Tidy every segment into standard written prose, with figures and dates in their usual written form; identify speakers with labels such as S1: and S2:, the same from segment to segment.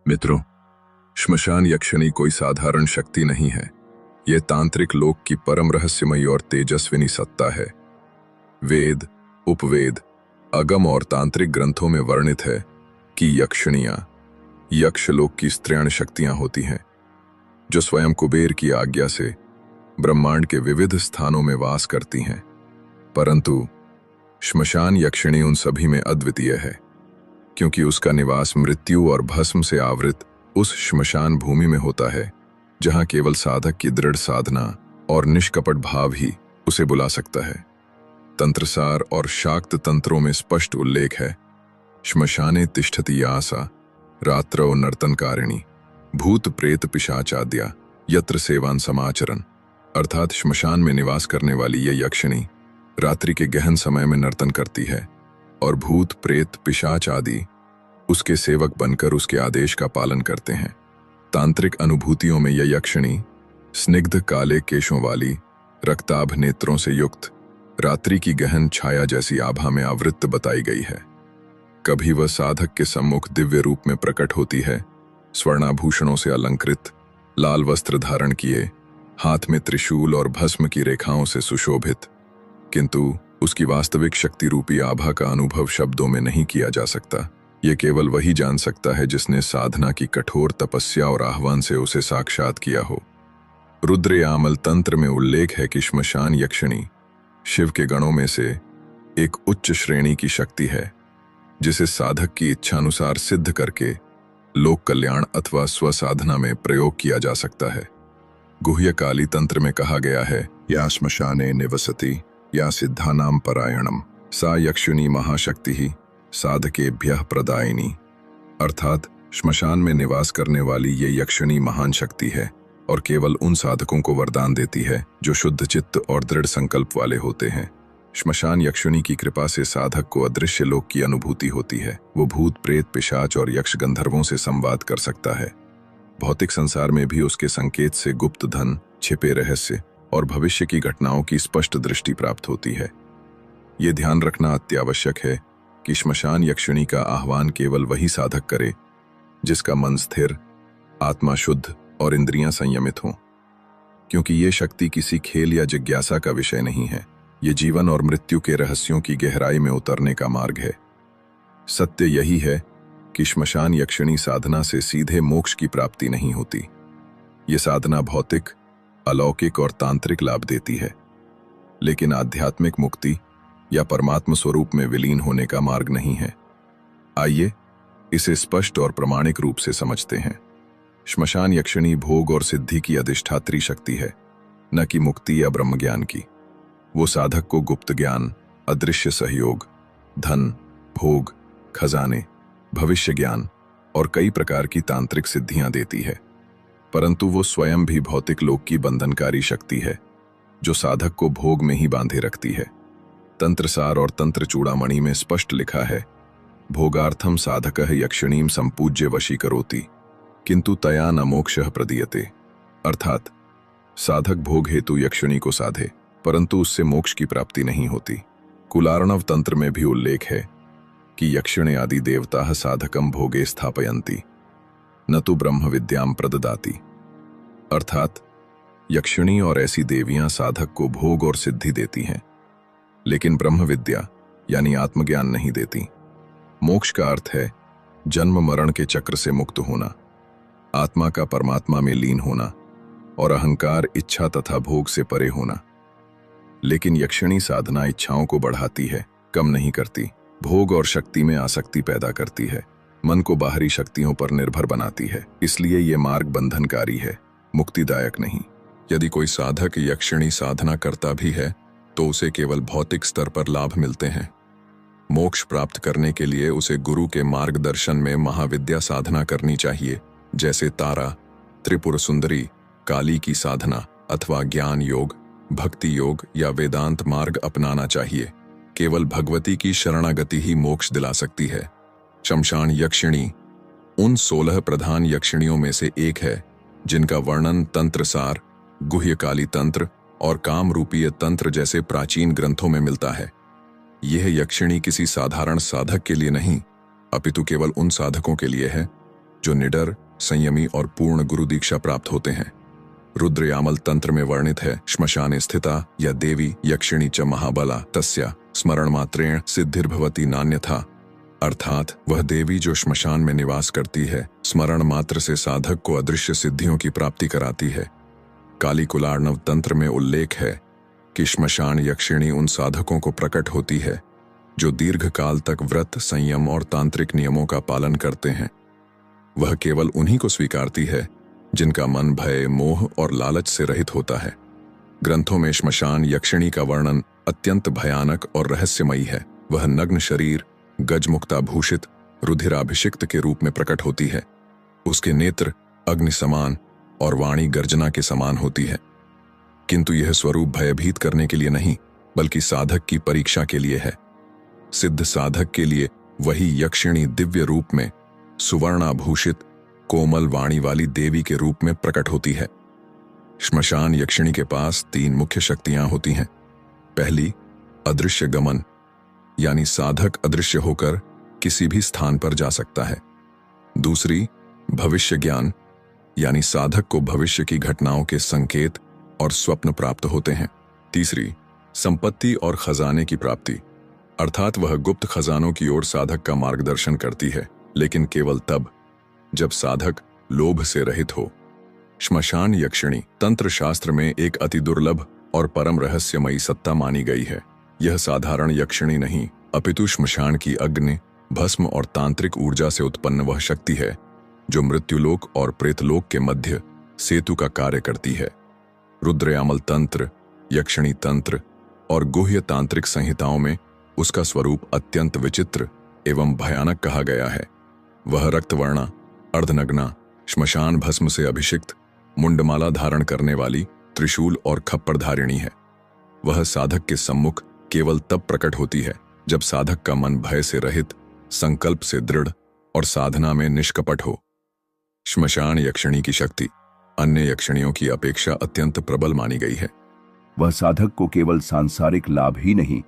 S1: मित्रों, श्मशान यक्षिणी कोई साधारण शक्ति नहीं है। ये तांत्रिक लोक की परम रहस्यमयी और तेजस्विनी सत्ता है। वेद, उपवेद, अगम और तांत्रिक ग्रंथों में वर्णित है कि यक्षिणियां यक्षलोक की स्त्रीण शक्तियां होती हैं, जो स्वयं कुबेर की आज्ञा से ब्रह्मांड के विविध स्थानों में वास करती हैं। परंतु श्मशान यक्षिणी उन सभी में अद्वितीय है, क्योंकि उसका निवास मृत्यु और भस्म से आवृत उस श्मशान भूमि में होता है, जहां केवल साधक की दृढ़ साधना और निष्कपट भाव ही उसे बुला सकता है। तंत्रसार और शाक्त तंत्रों में स्पष्ट उल्लेख है, श्मशाने तिष्ठति आसा रात्रौ नर्तनकारिणी भूत प्रेत पिशाचाद्या यत्र सेवान समाचरण। अर्थात श्मशान में निवास करने वाली ये यक्षिणी रात्रि के गहन समय में नर्तन करती है और भूत प्रेत पिशाच आदि उसके सेवक बनकर उसके आदेश का पालन करते हैं। तांत्रिक अनुभूतियों में यह यक्षिणी स्निग्ध काले केशों वाली, रक्ताभ नेत्रों से युक्त, रात्रि की गहन छाया जैसी आभा में आवृत्त बताई गई है। कभी वह साधक के सम्मुख दिव्य रूप में प्रकट होती है, स्वर्णाभूषणों से अलंकृत, लाल वस्त्र धारण किए, हाथ में त्रिशूल और भस्म की रेखाओं से सुशोभित, किंतु उसकी वास्तविक शक्ति रूपी आभा का अनुभव शब्दों में नहीं किया जा सकता। ये केवल वही जान सकता है जिसने साधना की कठोर तपस्या और आह्वान से उसे साक्षात किया हो। रुद्रयामल तंत्र में उल्लेख है कि श्मशान यक्षिणी शिव के गणों में से एक उच्च श्रेणी की शक्ति है, जिसे साधक की इच्छानुसार सिद्ध करके लोक कल्याण अथवा स्वसाधना में प्रयोग किया जा सकता है। गुह्यकाली तंत्र में कहा गया है, या श्मशाने निवसति या सिद्धानाम परायणम सा यक्षिणी महाशक्ति ही साधकेभ्यः प्रदायिनी। अर्थात श्मशान में निवास करने वाली ये यक्षिणी महान शक्ति है और केवल उन साधकों को वरदान देती है जो शुद्ध चित्त और दृढ़ संकल्प वाले होते हैं। श्मशान यक्षिणी की कृपा से साधक को अदृश्य लोक की अनुभूति होती है। वो भूत प्रेत पिशाच और यक्ष गंधर्वों से संवाद कर सकता है। भौतिक संसार में भी उसके संकेत से गुप्त धन, छिपे रहस्य और भविष्य की घटनाओं की स्पष्ट दृष्टि प्राप्त होती है। ये ध्यान रखना अत्यावश्यक है कि श्मशान यक्षिणी का आह्वान केवल वही साधक करे जिसका मन स्थिर, आत्मा शुद्ध और इंद्रियां संयमित हों, क्योंकि ये शक्ति किसी खेल या जिज्ञासा का विषय नहीं है। ये जीवन और मृत्यु के रहस्यों की गहराई में उतरने का मार्ग है। सत्य यही है कि श्मशान यक्षिणी साधना से सीधे मोक्ष की प्राप्ति नहीं होती। ये साधना भौतिक, अलौकिक और तांत्रिक लाभ देती है, लेकिन आध्यात्मिक मुक्ति या परमात्म स्वरूप में विलीन होने का मार्ग नहीं है। आइए इसे स्पष्ट और प्रामाणिक रूप से समझते हैं। श्मशान यक्षिणी भोग और सिद्धि की अधिष्ठात्री शक्ति है, न कि मुक्ति या ब्रह्मज्ञान की। वो साधक को गुप्त ज्ञान, अदृश्य सहयोग, धन, भोग, खजाने, भविष्य ज्ञान और कई प्रकार की तांत्रिक सिद्धियां देती है। परंतु वो स्वयं भी भौतिक लोक की बंधनकारी शक्ति है, जो साधक को भोग में ही बांधे रखती है। तंत्रसार और तंत्र चूड़ामणि में स्पष्ट लिखा है, भोगार्थम साधकः यक्षिणीं संपूज्य वशीकरोति किंतु तया न मोक्षः प्रदीयते। अर्थात साधक भोग हेतु यक्षिणी को साधे, परंतु उससे मोक्ष की प्राप्ति नहीं होती। कुलार्णव तंत्र में भी उल्लेख है कि यक्षिणे आदि देवताः साधकं भोगे स्थापयन्ति न तो ब्रह्म विद्याम प्रददाति। अर्थात यक्षिणी और ऐसी देवियां साधक को भोग और सिद्धि देती हैं, लेकिन ब्रह्म विद्या यानी आत्मज्ञान नहीं देती। मोक्ष का अर्थ है जन्म मरण के चक्र से मुक्त होना, आत्मा का परमात्मा में लीन होना और अहंकार, इच्छा तथा भोग से परे होना। लेकिन यक्षिणी साधना इच्छाओं को बढ़ाती है, कम नहीं करती। भोग और शक्ति में आसक्ति पैदा करती है, मन को बाहरी शक्तियों पर निर्भर बनाती है। इसलिए ये मार्ग बंधनकारी है, मुक्तिदायक नहीं। यदि कोई साधक यक्षिणी साधना करता भी है तो उसे केवल भौतिक स्तर पर लाभ मिलते हैं। मोक्ष प्राप्त करने के लिए उसे गुरु के मार्गदर्शन में महाविद्या साधना करनी चाहिए, जैसे तारा, त्रिपुर सुंदरी, काली की साधना अथवा ज्ञान योग, भक्ति योग या वेदांत मार्ग अपनाना चाहिए। केवल भगवती की शरणागति ही मोक्ष दिला सकती है। श्मशान यक्षिणी उन 16 प्रधान यक्षिणियों में से एक है जिनका वर्णन तंत्रसार, गुह्यकाली तंत्र और काम रूपीय तंत्र जैसे प्राचीन ग्रंथों में मिलता है। यह यक्षिणी किसी साधारण साधक के लिए नहीं, अपितु केवल उन साधकों के लिए है जो निडर, संयमी और पूर्ण गुरु दीक्षा प्राप्त होते हैं। रुद्रयामल तंत्र में वर्णित है, श्मशाने स्थिता या देवी यक्षिणी च महाबला तस्या स्मरण मात्रेण सिद्धिर्भवती नान्यथा। अर्थात वह देवी जो श्मशान में निवास करती है, स्मरण मात्र से साधक को अदृश्य सिद्धियों की प्राप्ति कराती है। काली कुलार्णव तंत्र में उल्लेख है कि श्मशान यक्षिणी उन साधकों को प्रकट होती है जो दीर्घ काल तक व्रत, संयम और तांत्रिक नियमों का पालन करते हैं। वह केवल उन्हीं को स्वीकारती है जिनका मन भय, मोह और लालच से रहित होता है। ग्रंथों में श्मशान यक्षिणी का वर्णन अत्यंत भयानक और रहस्यमयी है। वह नग्न शरीर, गजमुक्ताभूषित, रुधिराभिषिक्त के रूप में प्रकट होती है। उसके नेत्र अग्नि समान और वाणी गर्जना के समान होती है। किंतु यह स्वरूप भयभीत करने के लिए नहीं, बल्कि साधक की परीक्षा के लिए है। सिद्ध साधक के लिए वही यक्षिणी दिव्य रूप में सुवर्णाभूषित, कोमल वाणी वाली देवी के रूप में प्रकट होती है। श्मशान यक्षिणी के पास 3 मुख्य शक्तियां होती हैं। पहली, अदृश्य गमन, यानी साधक अदृश्य होकर किसी भी स्थान पर जा सकता है। दूसरी, भविष्य ज्ञान, यानी साधक को भविष्य की घटनाओं के संकेत और स्वप्न प्राप्त होते हैं। तीसरी, संपत्ति और खजाने की प्राप्ति, अर्थात वह गुप्त खजानों की ओर साधक का मार्गदर्शन करती है, लेकिन केवल तब जब साधक लोभ से रहित हो। श्मशान यक्षिणी तंत्र शास्त्र में एक अति दुर्लभ और परम रहस्यमयी सत्ता मानी गई है। यह साधारण यक्षिणी नहीं, अपितु श्मशान की अग्नि, भस्म और तांत्रिक ऊर्जा से उत्पन्न वह शक्ति है जो मृत्युलोक और प्रेतलोक के मध्य सेतु का कार्य करती है। रुद्रयामल तंत्र, यक्षिणी तंत्र और गुह्य तांत्रिक संहिताओं में उसका स्वरूप अत्यंत विचित्र एवं भयानक कहा गया है। वह रक्तवर्णा, अर्धनग्ना, श्मशान भस्म से अभिषिक्त, मुंडमाला धारण करने वाली, त्रिशूल और खप्पर धारिणी है। वह साधक के सम्मुख केवल तब प्रकट होती है जब साधक का मन भय से रहित, संकल्प से दृढ़ और साधना में निष्कपट हो। श्मशान यक्षिणी की शक्ति अन्य यक्षिणियों की अपेक्षा अत्यंत प्रबल मानी गई है।
S2: वह साधक को केवल सांसारिक लाभ ही नहीं,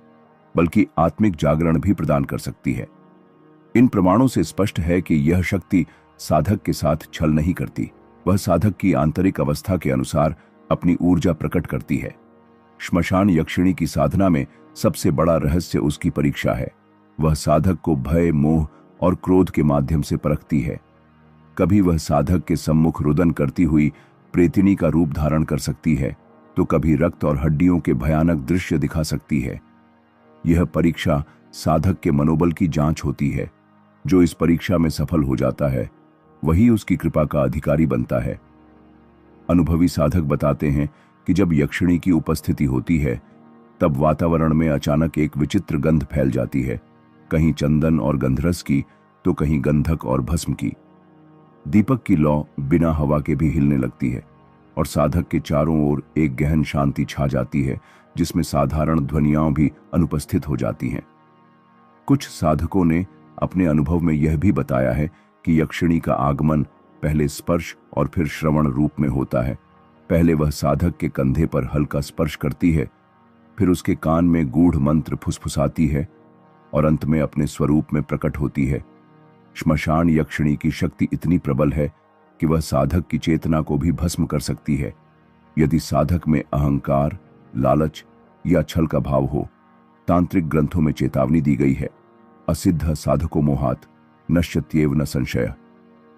S2: बल्कि आत्मिक जागरण भी प्रदान कर सकती है। इन प्रमाणों से स्पष्ट है कि यह शक्ति साधक के साथ छल नहीं करती। वह साधक की आंतरिक अवस्था के अनुसार अपनी ऊर्जा प्रकट करती है। श्मशान यक्षिणी की साधना में सबसे बड़ा रहस्य उसकी परीक्षा है। वह साधक को भय, मोह और क्रोध के माध्यम से परखती है। कभी वह साधक के सम्मुख रुदन करती हुई प्रेतिनी का रूप धारण कर सकती है, तो कभी रक्त और हड्डियों के भयानक दृश्य दिखा सकती है। यह परीक्षा साधक के मनोबल की जांच होती है। जो इस परीक्षा में सफल हो जाता है, वही उसकी कृपा का अधिकारी बनता है। अनुभवी साधक बताते हैं कि जब यक्षिणी की उपस्थिति होती है, तब वातावरण में अचानक एक विचित्र गंध फैल जाती है, कहीं चंदन और गंधरस की, तो कहीं गंधक और भस्म की। दीपक की लौ बिना हवा के भी हिलने लगती है और साधक के चारों ओर एक गहन शांति छा जाती है, जिसमें साधारण ध्वनियां भी अनुपस्थित हो जाती हैं। कुछ साधकों ने अपने अनुभव में यह भी बताया है कि यक्षिणी का आगमन पहले स्पर्श और फिर श्रवण रूप में होता है। पहले वह साधक के कंधे पर हल्का स्पर्श करती है, फिर उसके कान में गूढ़ मंत्र फुसफुसाती है और अंत में अपने स्वरूप में प्रकट होती है। श्मशान यक्षिणी की शक्ति इतनी प्रबल है कि वह साधक की चेतना को भी भस्म कर सकती है। यदि साधक में अहंकार, लालच या छल का भाव हो, तांत्रिक ग्रंथों में चेतावनी दी गई है, असिद्ध साधको मोहात नश्यत्येव न संशय,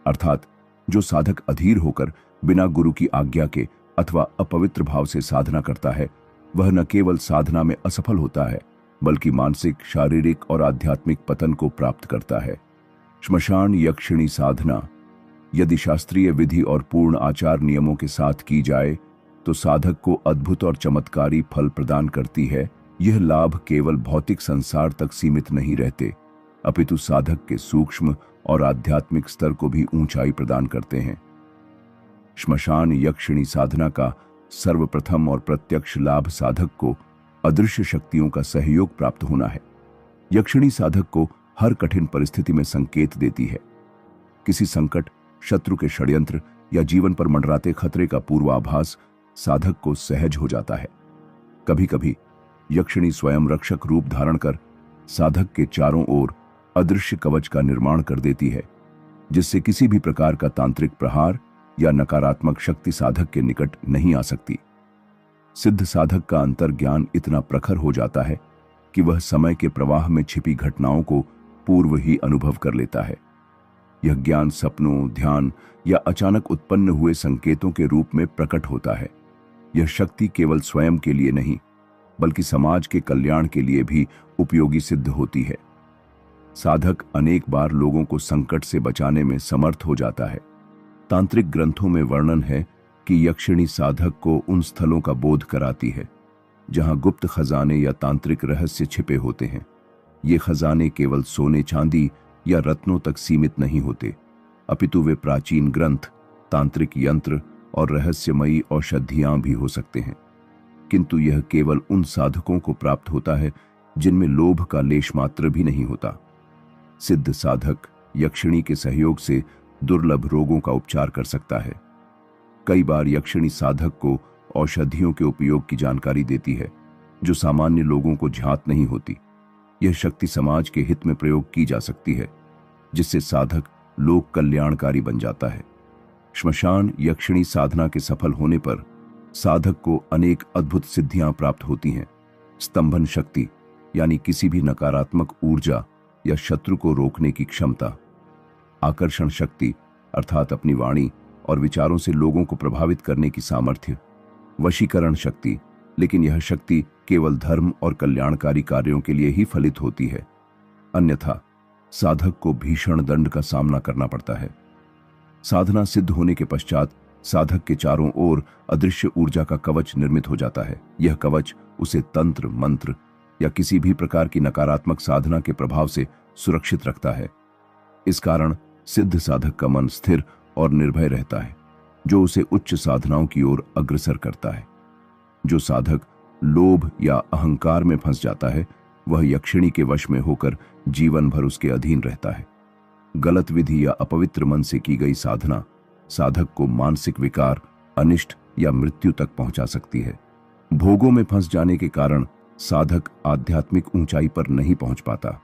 S2: अर्थात जो साधक अधीर होकर बिना गुरु की आज्ञा के अथवा अपवित्र भाव से साधना करता है, वह न केवल साधना में असफल होता है, बल्कि मानसिक, शारीरिक और आध्यात्मिक पतन को प्राप्त करता है। श्मशान यक्षिणी साधना यदि शास्त्रीय विधि और पूर्ण आचार नियमों के साथ की जाए, तो साधक को अद्भुत और चमत्कारी फल प्रदान करती है। यह लाभ केवल भौतिक संसार तक सीमित नहीं रहते, अपितु साधक के सूक्ष्म और आध्यात्मिक स्तर को भी ऊंचाई प्रदान करते हैं। श्मशान यक्षिणी साधना का सर्वप्रथम और प्रत्यक्ष लाभ साधक को अदृश्य शक्तियों का सहयोग प्राप्त होना है। यक्षिणी साधक को हर कठिन परिस्थिति में संकेत देती है। किसी संकट, शत्रु के षड्यंत्र या जीवन पर मंडराते खतरे का पूर्वाभास साधक को सहज हो जाता है। कभी कभी यक्षिणी स्वयं रक्षक रूप धारण कर साधक के चारों ओर अदृश्य कवच का निर्माण कर देती है। जिससे किसी भी प्रकार का तांत्रिक प्रहार या नकारात्मक शक्ति साधक के निकट नहीं आ सकती। सिद्ध साधक का अंतर्ज्ञान इतना प्रखर हो जाता है कि वह समय के प्रवाह में छिपी घटनाओं को पूर्व ही अनुभव कर लेता है। यह ज्ञान सपनों, ध्यान या अचानक उत्पन्न हुए संकेतों के रूप में प्रकट होता है। यह शक्ति केवल स्वयं के लिए नहीं, बल्कि समाज के कल्याण के लिए भी उपयोगी सिद्ध होती है। साधक अनेक बार लोगों को संकट से बचाने में समर्थ हो जाता है। तांत्रिक ग्रंथों में वर्णन है कि यक्षिणी साधक को उन स्थलों का बोध कराती है जहां गुप्त खजाने या तांत्रिक रहस्य छिपे होते हैं। ये खजाने केवल सोने, चांदी या रत्नों तक सीमित नहीं होते, अपितु वे प्राचीन ग्रंथ, तांत्रिक यंत्र और रहस्यमयी औषधियां भी हो सकते हैं। किंतु यह केवल उन साधकों को प्राप्त होता है जिनमें लोभ का लेश मात्र भी नहीं होता। सिद्ध साधक यक्षिणी के सहयोग से दुर्लभ रोगों का उपचार कर सकता है। कई बार यक्षिणी साधक को औषधियों के उपयोग की जानकारी देती है जो सामान्य लोगों को ज्ञात नहीं होती। यह शक्ति समाज के हित में प्रयोग की जा सकती है, जिससे साधक लोक कल्याणकारी बन जाता है। श्मशान यक्षिणी साधना के सफल होने पर साधक को अनेक अद्भुत सिद्धियां प्राप्त होती हैं। स्तंभन शक्ति यानी किसी भी नकारात्मक ऊर्जा या शत्रु को रोकने की क्षमता, आकर्षण शक्ति अर्थात अपनी वाणी और विचारों से लोगों को प्रभावित करने की सामर्थ्य, वशीकरण शक्ति, लेकिन यह शक्ति केवल धर्म और कल्याणकारी कार्यों के लिए ही फलित होती है, अन्यथा साधक को भीषण दंड का सामना करना पड़ता है। साधना सिद्ध होने के पश्चात साधक के चारों ओर अदृश्य ऊर्जा का कवच निर्मित हो जाता है। यह कवच उसे तंत्र, मंत्र या किसी भी प्रकार की नकारात्मक साधना के प्रभाव से सुरक्षित रखता है। इस कारण सिद्ध साधक का मन स्थिर और निर्भय रहता है, जो उसे उच्च साधनाओं की ओर अग्रसर करता है। जो साधक लोभ या अहंकार में फंस जाता है, वह यक्षिणी के वश में होकर जीवन भर उसके अधीन रहता है। गलत विधि या अपवित्र मन से की गई साधना साधक को मानसिक विकार, अनिष्ट या मृत्यु तक पहुंचा सकती है। भोगों में फंस जाने के कारण साधक आध्यात्मिक ऊंचाई पर नहीं पहुंच पाता।